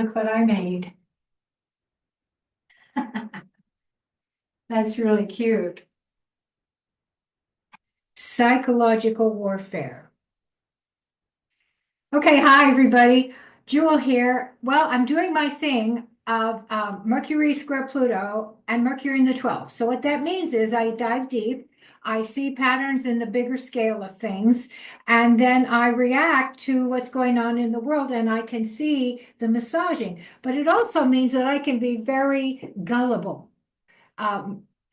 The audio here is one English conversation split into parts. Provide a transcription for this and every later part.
look what I made. That's really cute. Psychological warfare. Okay, hi everybody. Jewel here. Well, I'm doing my thing of Mercury square Pluto and Mercury in the 12th. So what that means is I dive deep, I see patterns in the bigger scale of things, and then I react to what's going on in the world and I can see the massaging. But it also means that I can be very gullible.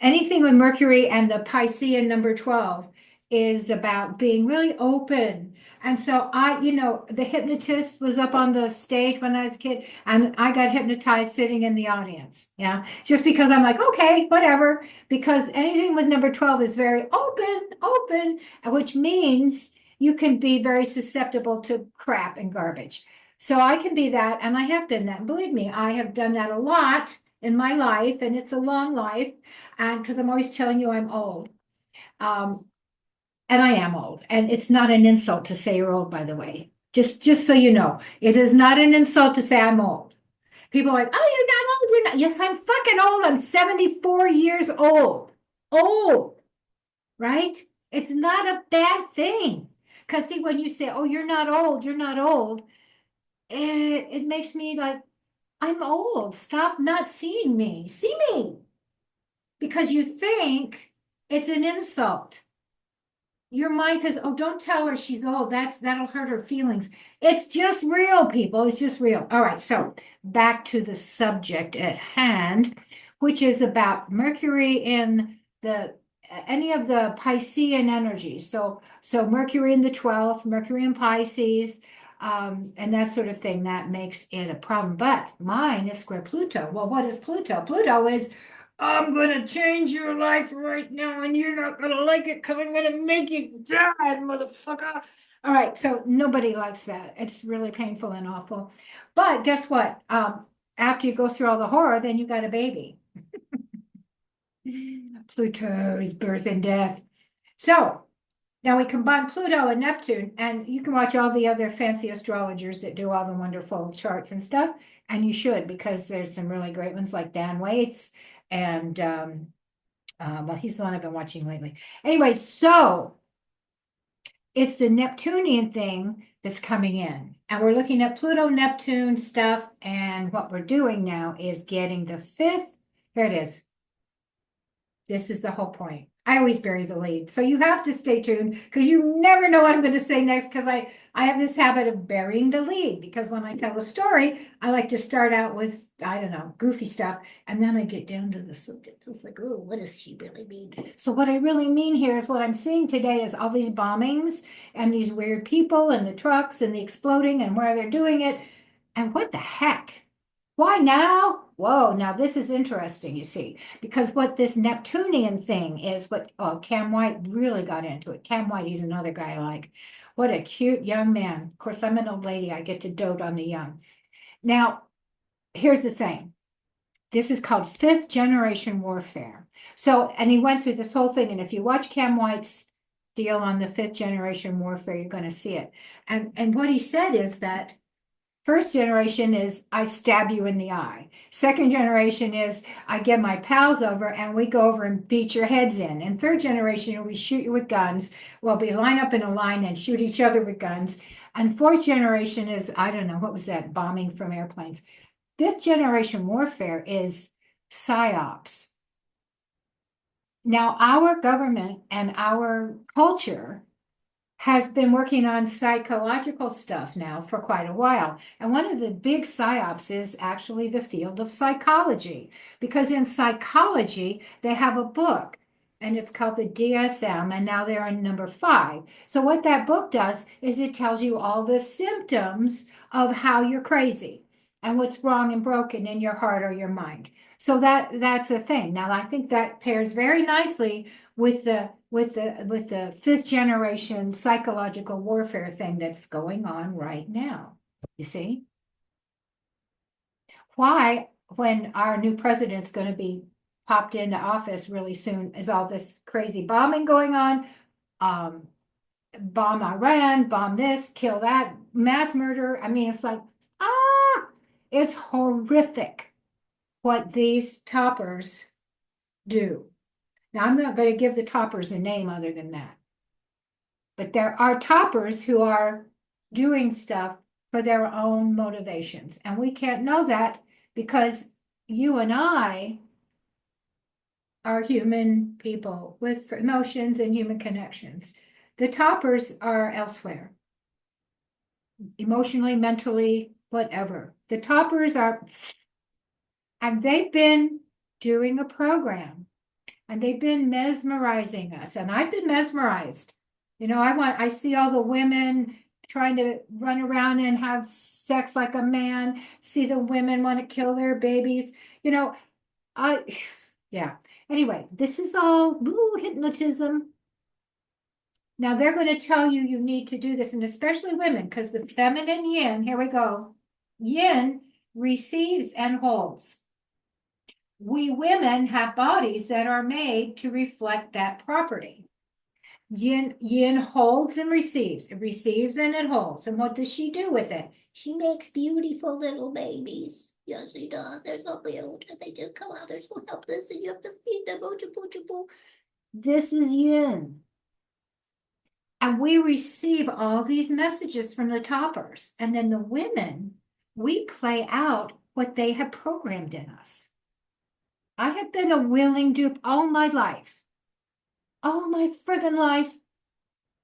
Anything with Mercury and the Piscean number 12 is about being really open. And so the hypnotist was up on the stage when I was a kid, and I got hypnotized sitting in the audience. Yeah. Just because I'm like, okay, whatever. Because anything with number 12 is very open, which means you can be very susceptible to crap and garbage. So I can be that, and I have been that. And believe me, I have done that a lot in my life, and it's a long life. And because I'm always telling you I'm old. Um, and I am old. And it's not an insult to say you're old, by the way. Just so you know, it is not an insult to say I'm old. People are like, oh, you're not old. You're not. Yes, I'm fucking old. I'm 74 years old. Old, right? It's not a bad thing. Because see, when you say, oh, you're not old, it makes me like, I'm old. Stop not seeing me. See me. Because you think it's an insult. Your mind says, oh, don't tell her she's old. That'll hurt her feelings. It's just real, people. It's just real. All right, so back to the subject at hand, which is about Mercury in the any of the Piscean energies. So Mercury in the 12th, Mercury in Pisces, and that sort of thing, that makes it a problem. But mine is square Pluto. Well, what is Pluto? Pluto is I'm gonna change your life right now, and you're not gonna like it because I'm gonna make you die, motherfucker. All right, so nobody likes that. It's really painful and awful. But guess what? After you go through all the horror, then you got a baby. Pluto's birth and death. So now we combine Pluto and Neptune, and you can watch all the other fancy astrologers that do all the wonderful charts and stuff, and you should, because there's some really great ones like Dan Waits and well, he's the one I've been watching lately. Anyway, so it's the Neptunian thing that's coming in, and we're looking at Pluto Neptune stuff, and what we're doing now is getting the fifth. Here it is. This is the whole point. I always bury the lead. So you have to stay tuned because you never know what I'm going to say next, because I have this habit of burying the lead, because when I tell a story, I like to start out with, I don't know, goofy stuff. And then I get down to the subject. It's like, oh, what does she really mean? So what I really mean here is what I'm seeing today is all these bombings and these weird people and the trucks and the exploding and where they're doing it. And what the heck? Why now? Whoa, now this is interesting, you see, because what this Neptunian thing is, what Cam White really got into it. Cam White, he's another guy I like. What a cute young man. Of course, I'm an old lady. I get to dote on the young. Now, here's the thing. This is called fifth generation warfare. So, and he went through this whole thing. And if you watch Cam White's deal on the fifth generation warfare, you're going to see it. And what he said is that first generation is I stab you in the eye. Second generation is I get my pals over and we go over and beat your heads in. And third generation, we shoot you with guns. Well, we line up in a line and shoot each other with guns. And fourth generation is, I don't know, what was that? Bombing from airplanes. Fifth generation warfare is psyops. Now, our government and our culture has been working on psychological stuff now for quite a while. And one of the big psyops is actually the field of psychology, because in psychology, they have a book and it's called the DSM, and now they're on number 5. So what that book does is it tells you all the symptoms of how you're crazy and what's wrong and broken in your heart or your mind. So that's a thing. Now, I think that pairs very nicely with the fifth generation psychological warfare thing that's going on right now. You see? Why, when our new president's going to be popped into office really soon, is all this crazy bombing going on? Bomb Iran, bomb this, kill that, mass murder. I mean, it's like, It's horrific what these toppers do. Now, I'm not going to give the toppers a name other than that. But there are toppers who are doing stuff for their own motivations. And we can't know that because you and I are human people with emotions and human connections. The toppers are elsewhere, emotionally, mentally, whatever. The toppers are, and they've been doing a program and they've been mesmerizing us. And I've been mesmerized. You know, I see all the women trying to run around and have sex like a man, see the women want to kill their babies. You know, yeah. Anyway, this is all hypnotism. Now they're going to tell you you need to do this, and especially women, because the feminine yin, here we go, yin receives and holds. We women have bodies that are made to reflect that property. Yin holds and receives. It receives and it holds. And what does she do with it? She makes beautiful little babies. Yes, she does. They're so cute. And they just come out. They're so helpless. And you have to feed them. This is yin. And we receive all these messages from the toppers. And then the women, we play out what they have programmed in us. I have been a willing dupe all my life. All my friggin' life.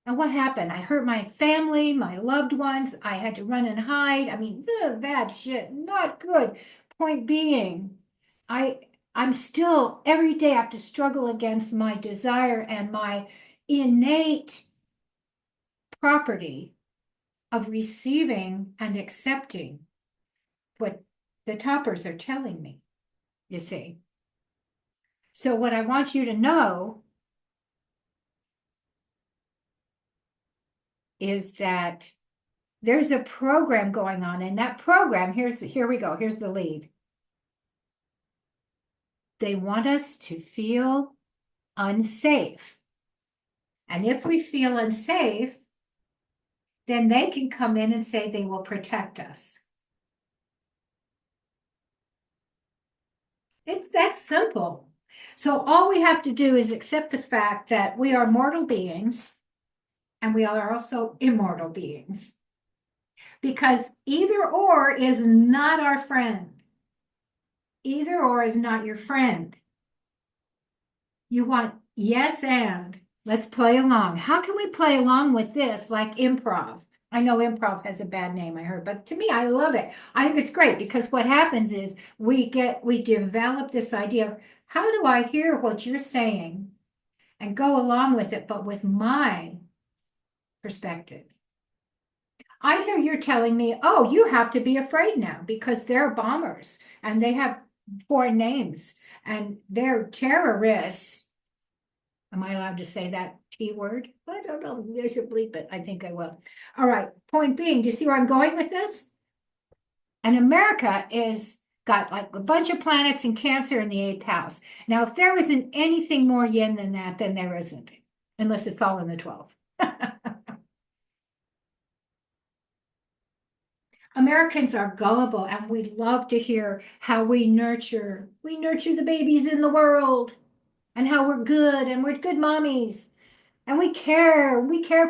And what happened? I hurt my family, my loved ones. I had to run and hide. I mean, bad shit, not good. Point being, I'm still every day I have to struggle against my desire and my innate property of receiving and accepting what the toppers are telling me, you see. So what I want you to know is that there's a program going on, and that program, here we go, here's the lead. They want us to feel unsafe. And if we feel unsafe, then they can come in and say they will protect us. It's that simple. So all we have to do is accept the fact that we are mortal beings and we are also immortal beings. Because either or is not our friend. Either or is not your friend. You want yes and. Let's play along. How can we play along with this like improv? I know improv has a bad name, I heard, but to me, I love it. I think it's great because what happens is we develop this idea of how do I hear what you're saying and go along with it, but with my perspective. I hear you're telling me, oh, you have to be afraid now because they're bombers and they have foreign names and they're terrorists. Am I allowed to say that T word? I don't know. I should bleep it. I think I will. All right. Point being, do you see where I'm going with this? And America is got like a bunch of planets in Cancer in the 8th house. Now, if there isn't anything more yin than that, then there isn't, unless it's all in the 12th. Americans are gullible and we love to hear how we nurture the babies in the world and how we're good and we're good mommies and we care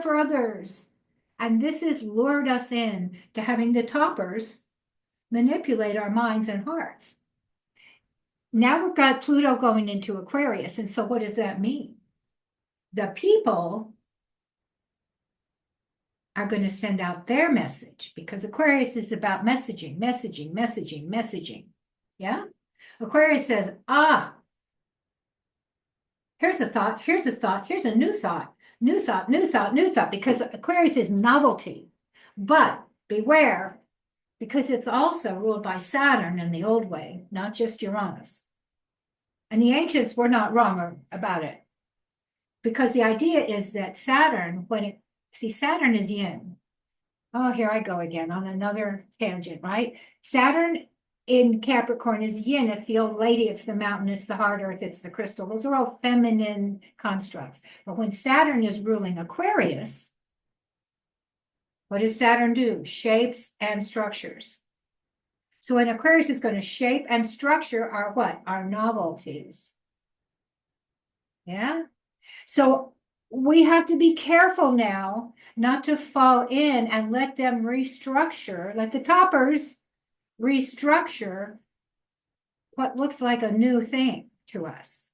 for others. And this has lured us in to having the toppers manipulate our minds and hearts. Now we've got Pluto going into Aquarius. And so what does that mean? The people are going to send out their message because Aquarius is about messaging. Yeah? Aquarius says, here's a thought, here's a new thought, because Aquarius is novelty. But beware, because it's also ruled by Saturn in the old way, not just Uranus. And the ancients were not wrong about it. Because the idea is that Saturn, Saturn is yin. Oh, here I go again on another tangent, right? Saturn in Capricorn is yin. It's the old lady, it's the mountain, it's the hard earth, it's the crystal. Those are all feminine constructs. But when Saturn is ruling Aquarius, what does Saturn do? Shapes and structures. So an Aquarius is going to shape and structure our what? Our novelties. Yeah. So we have to be careful now not to fall in and let them restructure, let the toppers restructure what looks like a new thing to us.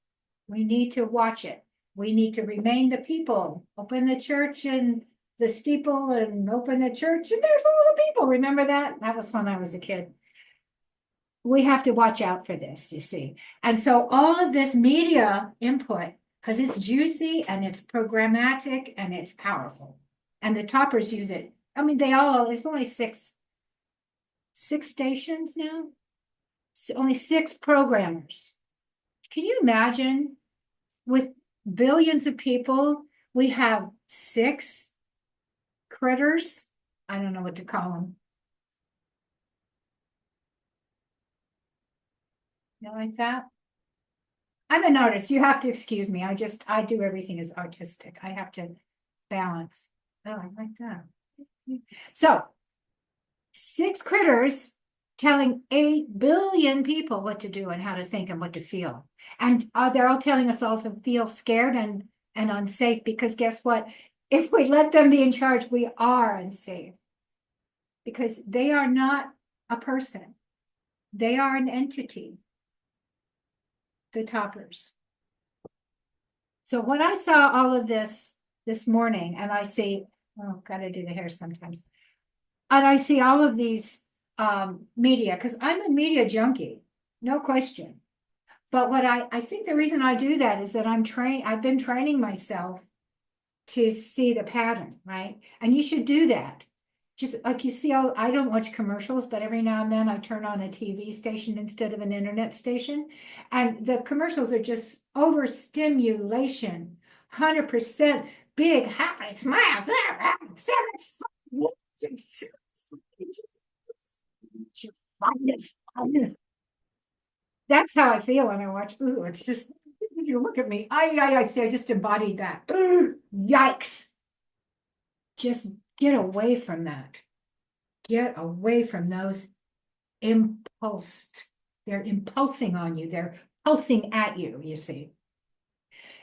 We need to watch it. We need to remain the people, open the church and the steeple and open the church and there's all the people. Remember that? That was when I was a kid. We have to watch out for this, you see. And so all of this media input, because it's juicy and it's programmatic and it's powerful. And the toppers use it. I mean, there's only six stations now. Only six programmers. Can you imagine with billions of people, we have six critters? I don't know what to call them. You know, like that? I'm an artist. You have to excuse me. I do everything as artistic. I have to balance. Oh, I like that. So, six critters telling 8 billion people what to do and how to think and what to feel. And they're all telling us all to feel scared and unsafe because guess what? If we let them be in charge, we are unsafe because they are not a person. They are an entity, the toppers. So when I saw all of this morning and I see, oh, gotta do the hair sometimes. And I see all of these media, because I'm a media junkie, no question. But what I think the reason I do that is that I've been training myself to see the pattern, right? And you should do that. Just like you see, I don't watch commercials, but every now and then I turn on a TV station instead of an internet station. And the commercials are just overstimulation, 100% big, happy smiles. That's how I feel when I watch. Ooh, it's just, you look at me. I see, I just embodied that. Yikes. Just get away from that. Get away from those impulsed. They're impulsing on you. They're pulsing at you, you see.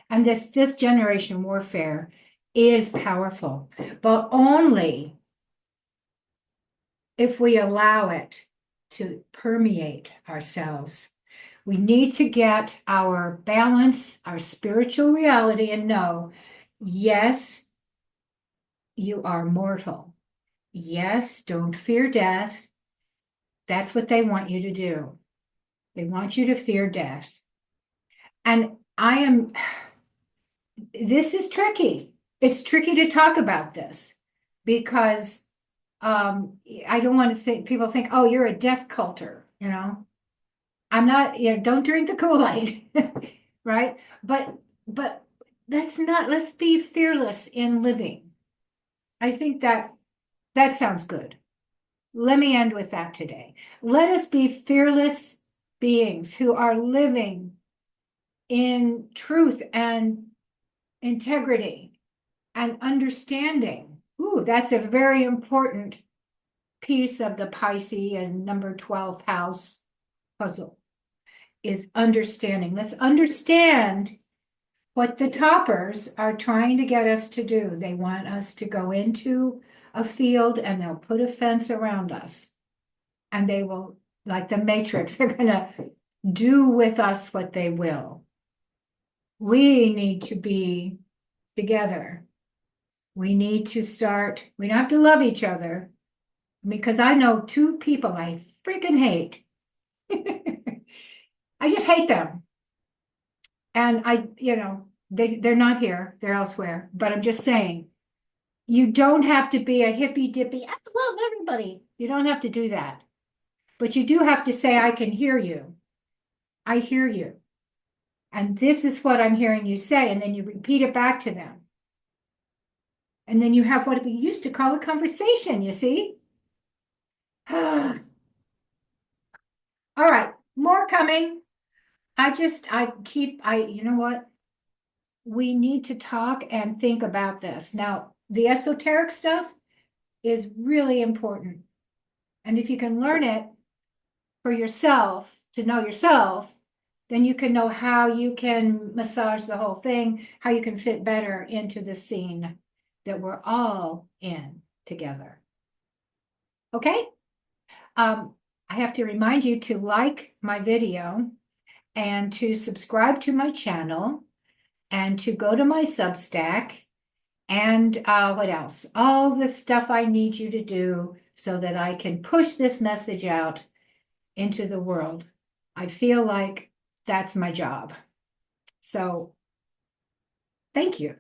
And this fifth generation warfare is powerful, but only if we allow it to permeate ourselves. We need to get our balance, our spiritual reality, and know, yes, you are mortal. Yes, don't fear death. That's what they want you to do. They want you to fear death. And this is tricky. It's tricky to talk about this because I don't want to people think, oh, you're a death culter, you know. I'm not, don't drink the Kool-Aid, right? But let's be fearless in living. I think that sounds good. Let me end with that today. Let us be fearless beings who are living in truth and integrity and understanding. Ooh, that's a very important piece of the Pisces and number 12th house puzzle is understanding. Let's understand what the toppers are trying to get us to do. They want us to go into a field and they'll put a fence around us. And they will, like the Matrix, they're going to do with us what they will. We need to be together. We need to start, we don't have to love each other because I know two people I freaking hate. I just hate them. And they're not here, they're elsewhere. But I'm just saying, you don't have to be a hippy dippy, I love everybody. You don't have to do that. But you do have to say, I can hear you. I hear you. And this is what I'm hearing you say. And then you repeat it back to them. And then you have what we used to call a conversation, you see? All right, more coming. You know what? We need to talk and think about this. Now, the esoteric stuff is really important. And if you can learn it, for yourself, to know yourself, then you can know how you can massage the whole thing, how you can fit better into the scene that we're all in together. Okay? I have to remind you to like my video and to subscribe to my channel and to go to my Substack and what else? All the stuff I need you to do so that I can push this message out into the world. I feel like that's my job. So thank you.